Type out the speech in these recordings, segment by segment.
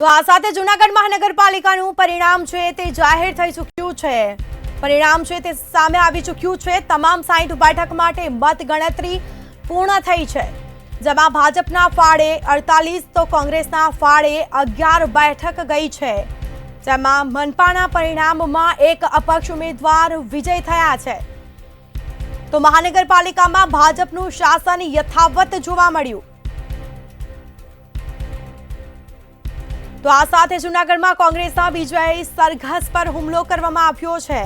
તો આ સાથે જૂનાગઢ મહાનગરપાલિકાનું પરિણામ છે તે જાહેર થઈ ચૂક્યું છે। પરિણામ છે તે સામે આવી ચૂક્યું છે। તમામ 60 બેઠક માટે મતગણતરી પૂર્ણ થઈ છે, જેમાં ભાજપના ફાળે 48 તો કોંગ્રેસના ફાળે 11 બેઠક ગઈ છે, જેમાં મનપાના પરિણામમાં એક અપક્ષ ઉમેદવાર વિજય થયા છે। તો મહાનગરપાલિકામાં ભાજપનું શાસન યથાવત જોવા મળ્યું। તો આ સાથે જૂનાગઢમાં કોંગ્રેસના વિજય સરઘસ પર હુમલો કરવામાં આવ્યો છે।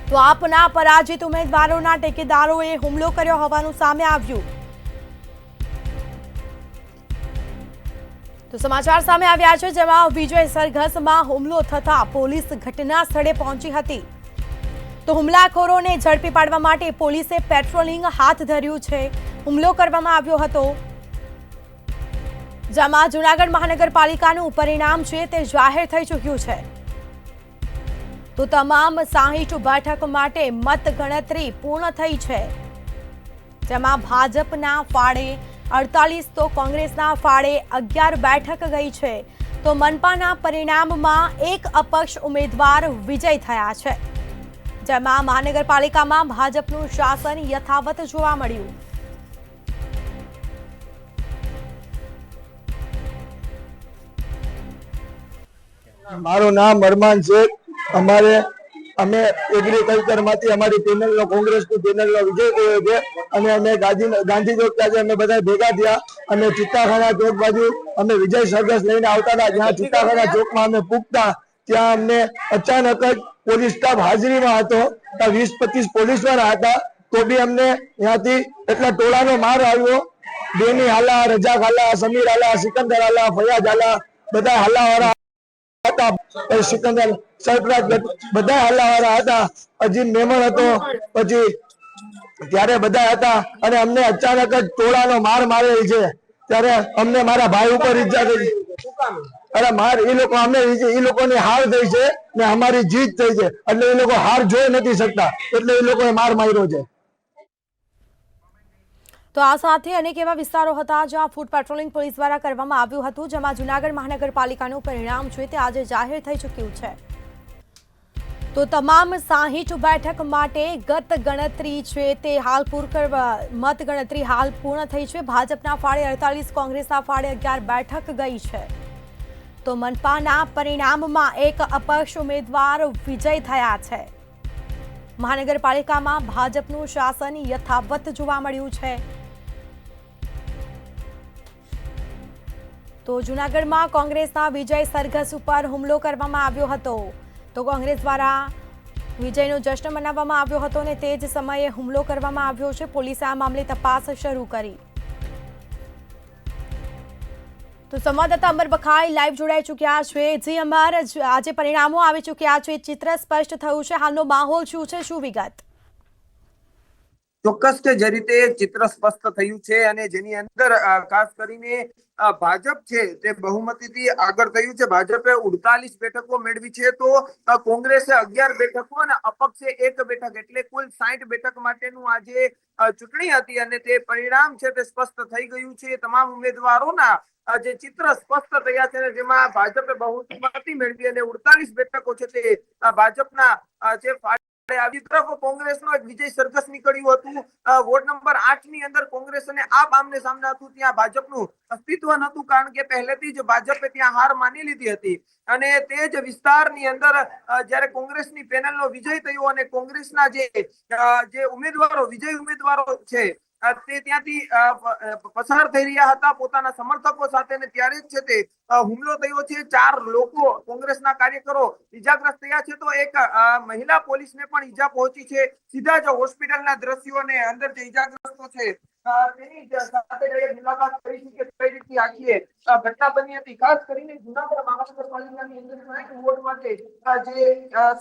તો આપના પરાજિત ઉમેદવારોના ટેકેદારોએ હુમલો કર્યો હોવાનું સામે આવ્યું। તો સમાચાર સામે આવ્યા છે, જેમાં વિજય સરઘસમાં હુમલો થતા પોલીસ ઘટના સ્થળે પહોંચી હતી। તો હુમલાખોરોને ઝડપી પાડવા માટે પોલીસે પેટ્રોલિંગ હાથ ધર્યું છે। હુમલો કરવામાં આવ્યો હતો, જેમાં જૂનાગઢ મહાનગરપાલિકાનું પરિણામ છે તે જાહેર થઈ ચૂક્યું છે। તો તમામ 60 બેઠક માટે મતગણતરી પૂર્ણ થઈ છે, જેમાં ભાજપના ફાળે 48 તો કોંગ્રેસના ફાળે 11 બેઠક ગઈ છે। તો મનપાના પરિણામમાં એક અપક્ષ ઉમેદવાર વિજય થયા છે, જેમાં મહાનગરપાલિકામાં ભાજપનું શાસન યથાવત જોવા મળ્યું। મારું નામ અરમાન શેખ। અમે એગ્રીકલ્ચર માંથી અમારી પેનલનો કોંગ્રેસની પેનલનો વિજય થયો છે અને અમે ગાંધી ચોક પાસે અમે બધા ભેગા થયા અને ચિત્તાખાના ચોક બાજુ અમે વિજય સરઘસ લઈને આવતા હતા। જ્યાં ચિત્તાખાના ચોકમાં અમે પૂગતા ત્યાં અમને અચાનક જ પોલીસ સ્ટાફ હાજરીમાં હતો। 20-25 પોલીસ વાળા હતા, તો બી અમને ત્યાંથી એટલા ટોળાનો માર આવ્યો। બેની હાલા, રજાક હાલા, સમીર હાલા, સિકંદર હાલા, ફયાજ હાલા, બધા હાલા વાળા હતા। સિકંદર સરફરાજ બધા હલ્લાવાળા હતા। અજીમ મેમણ હતો, પછી ત્યારે બધા હતા અને અમને અચાનક જ ટોળાનો માર મારેલ છે। ત્યારે અમને મારા ભાઈ ઉપર ઈજા થઈ, અરે માર એ લોકો અમને એ લોકોની હાર થઈ છે ને અમારી જીત થઈ છે, એટલે એ લોકો હાર જોઈ નથી શકતા, એટલે એ લોકોએ માર માર્યો છે। તો આ સાથે અનેક એવા વિસ્તારો હતા જ્યાં ફૂટ પેટ્રોલિંગ પોલીસ દ્વારા કરવામાં આવ્યું હતું, જેમાં જૂનાગઢ મહાનગરપાલિકાનું પરિણામ છે તે આજે જાહેર થઈ ચૂક્યું છે। તો તમામ 60 બેઠક માટે ગત ગણતરી છે તે હાલ મતગણતરી હાલ પૂર્ણ થઈ છે। ભાજપના ફાળે 48, કોંગ્રેસના ફાળે 11 બેઠક ગઈ છે। તો મનપાના પરિણામમાં એક અપક્ષ ઉમેદવાર વિજય થયા છે। મહાનગરપાલિકામાં ભાજપનું શાસન યથાવત જોવા મળ્યું છે। તો જૂનાગઢમાં કોંગ્રેસના વિજય સરઘસ ઉપર હુમલો કરવામાં આવ્યો હતો। તો કોંગ્રેસ દ્વારા વિજયનો જશ્ન મનાવવામાં આવ્યો હતો અને તે જ સમયે હુમલો કરવામાં આવ્યો છે। પોલીસે આ મામલે તપાસ શરૂ કરી। તો સંવાદદાતા અમર બખાઈ લાઈવ જોડાઈ ચૂક્યા છે। જી અમર, આજે પરિણામો આવી ચૂક્યા છે, ચિત્ર સ્પષ્ટ થયું છે, હાલનો માહોલ શું છે, શું વિગત? ચોક્કસ કે જે રીતે ચિત્ર સ્પષ્ટ થયું છે અને જેની અંદર ખાસ કરીને ભાજપ છે તે બહુમતીથી આગળ થયું છે। ભાજપે 48 બેઠકો મેળવી છે, તો કોંગ્રેસે 11 બેઠકો અને અપક્ષે 1 બેઠક, એટલે કુલ 60 બેઠક માટેનું આજે ચૂંટણી હતી અને તે પરિણામ છે તે સ્પષ્ટ થઈ ગયું છે। તમામ ઉમેદવારોના જે ચિત્ર સ્પષ્ટ થયા છે, જેમાં ભાજપે બહુમતી મેળવી અને 48 બેઠકો છે તે ભાજપના જે આવી તરફ કોંગ્રેસનો એક વિજય સરઘસ નીકળ્યું હતું। વોર્ડ નંબર 8 ની અંદર કોંગ્રેસ અને આપ આમને સામને હતું, ત્યાં ભાજપનું અસ્તિત્વ નહોતું, કારણ કે પહેલેથી જ ભાજપે ત્યાં હાર માની લીધી હતી અને તે જ વિસ્તારની અંદર જ્યારે કોંગ્રેસની પેનલનો વિજય થયો અને કોંગ્રેસના જે ઉમેદવારો વિજય ઉમેદવારો છે તે ત્યાંથી પસાર થઈ રહ્યા હતા પોતાના સમર્થકો સાથે, ને ત્યારે જ છે તે હુમલો થયો છે। 4 લોકો કોંગ્રેસના કાર્યકરો ઈજાગ્રસ્ત થયા છે, તો એક મહિલા પોલીસને પણ ઈજા પહોંચી છે। સીધા જ હોસ્પિટલના દ્રશ્યોને અંદર જે ઈજાગ્રસ્તો છે તેની સાથે મુલાકાત કરી છે કે કઈ રીતે આખી ઘટના બની હતી। ખાસ કરીને જૂનાગઢ મહાનગરપાલિકાની અંદર 60 વોર્ડ માટે જે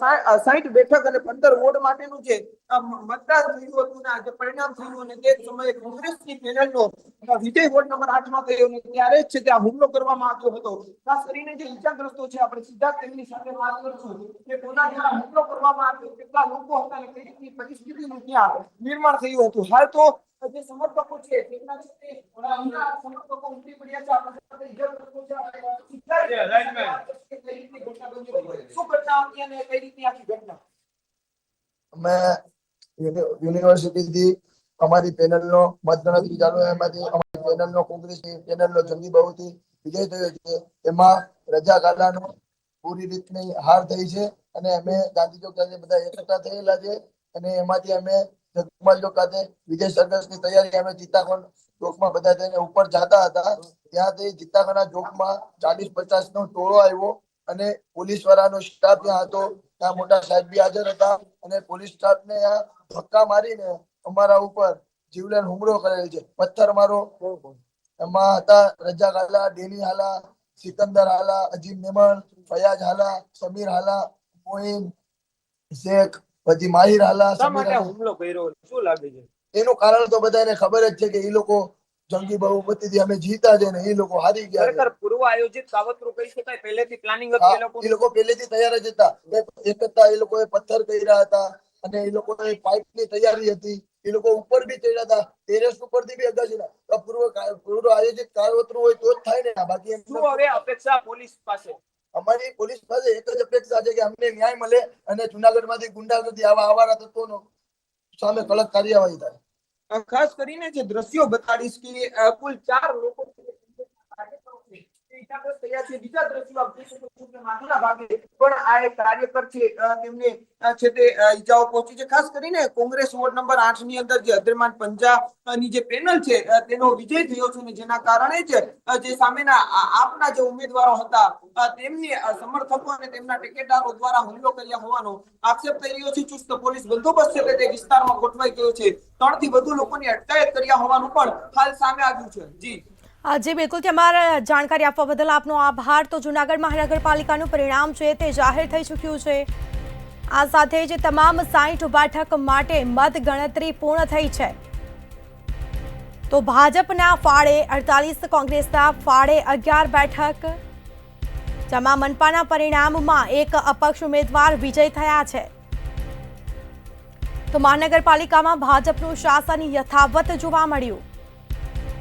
60 બેઠક અને 15 વોર્ડ માટેનું જે મતદાન થયું હતું ને આજે પરિણામ થયું અને તે સમયે કોંગ્રેસની પેનલનો વિજય વોર્ડ નંબર 8 માં થયો ને ત્યારે જ છે ત્યાં હુમલો કરવામાં આવ્યો હતો। ખાસ કરીને જે ઈજાગ્રસ્તો છે આપણે સીધા તેમની સાથે વાત કરશું કે કોના દ્વારા હુમલો કરવામાં આવ્યો, કેટલા લોકો હતા અને કઈ રીતની પરિસ્થિતિનું ત્યાં નિર્માણ થયું હતું। હાલ તો જે સમર્થકો છે તેમના સમર્થકો ઉમટી પડ્યા છે. આપણી સાથે ઇજરતકો છે. શું ઘટના હતી અને કઈ રીતની આખી ઘટના? અમે યુનિવર્સિટીથી અમારી પેનલનો મતગણતરી ચાલુ એમાંથી અમારી પેનલનો કોંગ્રેસની પેનલનો જંગી બહુથી વિજય થયો છે. એમાં રજા કાલાનો પૂરી રીતની હાર થઈ છે અને અમે ગાંધી ચોક ખાતે બધા એકઠા થયેલા છે અને એમાંથી અમે જગમાલ ચોક ખાતે વિજય સરઘસની તૈયારી અમે ચિત્તાકોણ ચોકમાં બધા થઈને ઉપર જતા હતા. ત્યાંથી ચિત્તાકોણા ચોકમાં 40-50 નો ટોળો આવ્યો અને પોલીસ વાળાનો સ્ટાફ ત્યાં હતો. ત્યાં મોટા સાહેબ બી હાજર હતા અને પોલીસ સ્ટાફ ને ધક્કા મારીને અમારા ઉપર જીવલેણ હુમલો કરેલ છે. પથ્થર મારો એમાં હતા રજા હાલા, ડેની હાલા, સિકંદર હાલા, અજીમ મેમણ, ફયાજ હાલા, સમીર હાલા, મોઈન શેખ, પછી માહિર હાલા. શા માટે હુમલો કર્યો? શું લાગે છે? એનું કારણ તો બધાને ખબર જ છે કે એ લોકો જંગી બહુમતીથી અમે જીતા છે ને એ લોકો હારી ગયા. ખરેખર પૂર્વ આયોજિત કાવતરું કહી શકાય. પહેલેથી પ્લાનિંગ હતું એ લોકો. એ લોકો પહેલેથી તૈયાર જ હતા. એક હતા એ લોકોએ પથ્થર કર્યા હતા અને એ લોકોએ પાઇપની તૈયારી હતી. એ લોકો ઉપર બી ચડ્યા હતા, ટેરેસ ઉપરથી બી અગાસીના. પૂર્વ આયોજિત કાવતરું હોય તો જ થાય ને. બાકી શું હવે અપેક્ષા પોલીસ પાસે? અમારી પોલીસ પાસે એક જ અપેક્ષા છે કે અમને ન્યાય મળે અને જુનાગઢમાંથી ગુંડાગર્દી આવા આવારા તત્વોનો સામે કડક કાર્યવાહી થાય. ખાસ કરીને જે દ્રશ્યો બતાડીશ કે કુલ 4 લોકો થયા છે. બીજા દ્રશ્યો આપ જોઈ શકો છો કે માથાના ભાગે પણ આ એક કાર્યકર છે તેમને છે તે ઈજાઓ પહોંચી છે. ખાસ કરીને કોંગ્રેસ વોર્ડ નંબર 8 ની અંદર જે અદ્રમાન પંજાની જે પેનલ છે તેનો વિજય થયો છે અને જેના કારણે જ જે સામેના આપના જે ઉમેદવારો હતા તેમની સમર્થકો અને તેમના ટેકેદારો દ્વારા હુમલો કર્યા હોવાનો આક્ષેપ થઈ રહ્યો છે. ચુસ્ત પોલીસ બંદોબસ્ત છે તે વિસ્તારમાં ગોઠવાઈ ગયો છે. 3 થી વધુ લોકોની અટકાયત કર્યા હોવાનું પણ હાલ સામે આવ્યું છે. જી બિલકુલ. તમારા જાણકારી આપવા બદલ આપનો આભાર. તો જૂનાગઢ મહાનગરપાલિકાનું પરિણામ છે તે જાહેર થઈ ચૂક્યું છે. આ સાથે જ તમામ 60 બેઠક માટે મતગણતરી પૂર્ણ થઈ છે. તો ભાજપના ફાળે 48, કોંગ્રેસના ફાળે 11 બેઠક, જેમાં મનપાના પરિણામમાં એક અપક્ષ ઉમેદવાર વિજય થયા છે. તો મહાનગરપાલિકામાં ભાજપનું શાસન યથાવત જોવા મળ્યું.